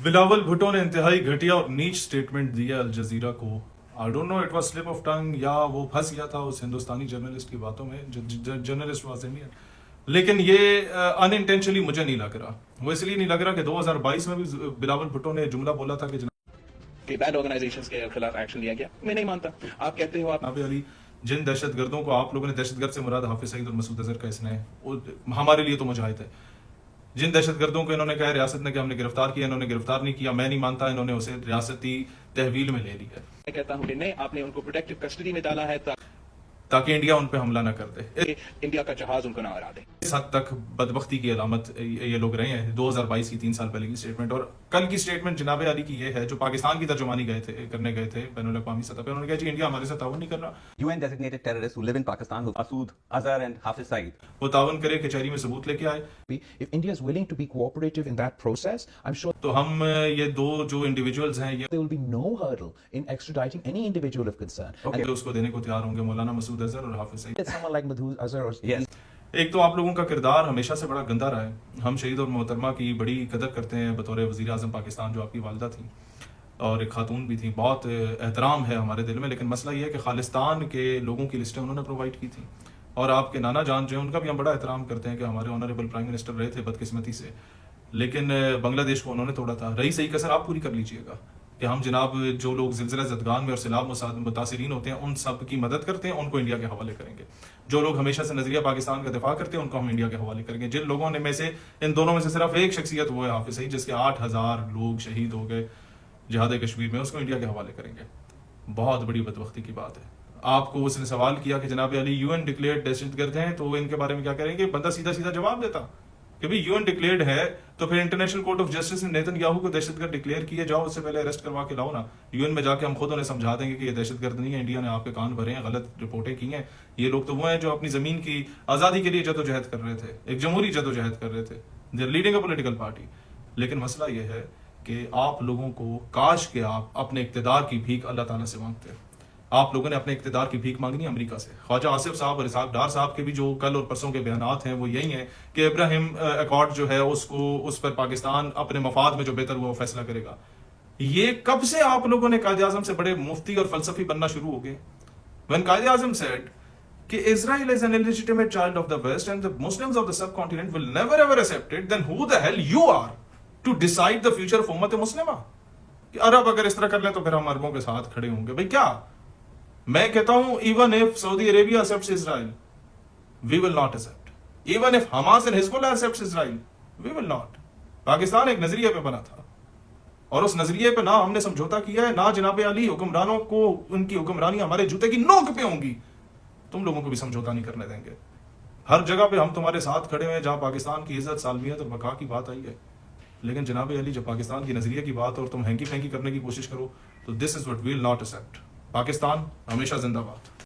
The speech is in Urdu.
بلاول بھٹو نے انتہائی گھٹیا اور نیچ سٹیٹمنٹ دیا الجزیرہ کو. I don't know it was slip of tongue یا وہ پھنس گیا تھا اس ہندوستانی جرنلسٹ کی باتوں میں. جرنلسٹ واز انڈین, لیکن یہ ان انٹینشنلی مجھے نہیں لگ رہا. وہ اس لیے نہیں لگ رہا کہ 2022 میں بھی بلاول بھٹو نے جملہ بولا تھا کہ کہ بیڈ آرگنائزیشنز کے خلاف ایکشن لیا گیا. میں نہیں مانتا. آپ کہتے ہو جناب علی جن دہشت گردوں کو آپ لوگوں نے, دہشت گرد سے مراد حافظ سعید اور مسعود اظہر کا اس نے ہمارے لیے تو مجاہد ہے. جن دہشت گردوں کو انہوں نے کہا ریاست نے کہ ہم نے گرفتار کیا, انہوں نے گرفتار نہیں کیا. میں نہیں مانتا انہوں نے اسے ریاستی تحویل میں لے لیا. میں کہتا ہوں کہ نہیں, آپ نے ان کو پروٹیکٹیو کسٹڈی میں ڈالا ہے تاکہ انڈیا ان پہ حملہ نہ کر دے, انڈیا کا جہاز ان کو نہ اڑا دے. اس حد تک بدبختی کی علامت یہ لوگ رہے ہیں. 2022 کی 3 سال پہلے کی سٹیٹمنٹ اور کل کی سٹیٹمنٹ جناب علی کی یہ ہے جو پاکستان کی ترجمانی کرنے گئے تھے بین الاقوامی سطح پہ. انہوں نے کہا جی انڈیا ہمارے ساتھ تعاون نہیں کر رہا. UN designated terrorists who live in Pakistan, Masood Azhar and Hafiz Saeed. وہ تعاون کرے, کچہری میں ثبوت لے کے آئے. If India is willing to be cooperative in that process, I'm sure تو ہم یہ دو جو انڈیویجولز ہیں یہ there will be no hurdle in extraditing any individual of concern. اس کو دینے کو تیار ہوں گے, مولانا مسعود اظہر اور Hafiz Saeed. And someone like Masood Azhar or Yes. ایک تو آپ لوگوں کا کردار ہمیشہ سے بڑا گندا رہا ہے. ہم شہید اور محترمہ کی بڑی قدر کرتے ہیں بطور وزیر اعظم پاکستان, جو آپ کی والدہ تھیں اور ایک خاتون بھی تھیں. بہت احترام ہے ہمارے دل میں, لیکن مسئلہ یہ ہے کہ خالصتان کے لوگوں کی لسٹیں انہوں نے پرووائڈ کی تھیں. اور آپ کے نانا جان جو ہیں ان کا بھی ہم بڑا احترام کرتے ہیں کہ ہمارے آنریبل پرائم منسٹر رہے تھے بدقسمتی سے, لیکن بنگلہ دیش کو انہوں نے توڑا تھا. رہی صحیح کسر آپ پوری کر لیجئے گا کہ ہم جناب جو لوگ زلزلہ زدگان میں اور سیلاب متاثرین ہوتے ہیں ان سب کی مدد کرتے ہیں, ان کو انڈیا کے حوالے کریں گے. جو لوگ ہمیشہ سے نظریہ پاکستان کا دفاع کرتے ہیں ان کو ہم انڈیا کے حوالے کریں گے. جن لوگوں نے میں سے ان دونوں میں سے صرف ایک شخصیت وہ ہے حافظ سعید, جس کے 8,000 لوگ شہید ہو گئے جہاد کشمیر میں, اس کو انڈیا کے حوالے کریں گے. بہت بڑی بدبختی کی بات ہے. آپ کو اس نے سوال کیا کہ جناب علی UN ڈکلیئرڈ دہشت گرد ہیں تو ان کے بارے میں کیا کریں گے, بندہ سیدھا سیدھا جواب دیتا کہ بھئی UN ڈکلیئرڈ ہے تو پھر انٹرنیشنل کورٹ آف جسٹس نے نیتن یاہو کو دہشت گرد ڈکلیئر کیے, جاؤ اس سے پہلے اریسٹ کروا کے لاؤ نا. UN میں جا کے ہم خود انہیں سمجھا دیں گے کہ یہ دہشت گرد نہیں ہے, انڈیا نے آپ کے کان بھرے ہیں, غلط رپورٹیں کی ہیں. یہ لوگ تو وہ ہیں جو اپنی زمین کی آزادی کے لیے جدوجہد کر رہے تھے, ایک جمہوری جدوجہد کر رہے تھے. They are leading a political party. لیکن مسئلہ یہ ہے کہ آپ لوگوں کو کاش کہ آپ اپنے اقتدار کی بھیک اللہ تعالیٰ سے مانگتے. آپ لوگوں نے اپنے اقتدار کی بھیک مانگنی امریکہ سے. خواجہ آصف صاحب اور اسحاق ڈار صاحب کے بھی جو کل اور پرسوں کے بیانات ہیں وہ یہی ہیں کہ ابراہیم ایکارڈ جو ہے اس پر پاکستان اپنے مفاد میں جو بہتر ہوا وہ فیصلہ کرے گا. یہ کب سے آپ لوگوں نے قائد اعظم سے بڑے مفتی اور فلسفی بننا شروع ہو گئے. when قائد اعظم said کہ Israel is an illegitimate child of the West and the Muslims of the subcontinent will never ever accept it, then who the hell you are to decide the future of امت مسلمہ. کہ عرب اگر اس طرح کر لیں تو پھر ہم عربوں کے ساتھ کھڑے ہوں گے. بھئی کیا میں کہتا ہوں even if Saudi Arabia accepts Israel, we will not accept. Even if Hamas and Hezbollah accepts Israel, we will not. Pakistan ایک نظریے پہ بنا تھا اور اس نظریے پہ نہ ہم نے سمجھوتا کیا ہے, نہ جناب علی حکمرانوں کو ان کی حکمرانی ہمارے جوتے کی نوک پہ ہوں گی. تم لوگوں کو بھی سمجھوتا نہیں کرنے دیں گے. ہر جگہ پہ ہم تمہارے ساتھ کھڑے ہیں جہاں پاکستان کی عزت, سالمیت اور بقا کی بات آئی ہے. لیکن جناب علی جب پاکستان کی نظریے کی بات اور تم ہینکی پھینکی کرنے کی کوشش کرو تو this is what we will not accept. Pakistan ہمیشہ زندہ باد.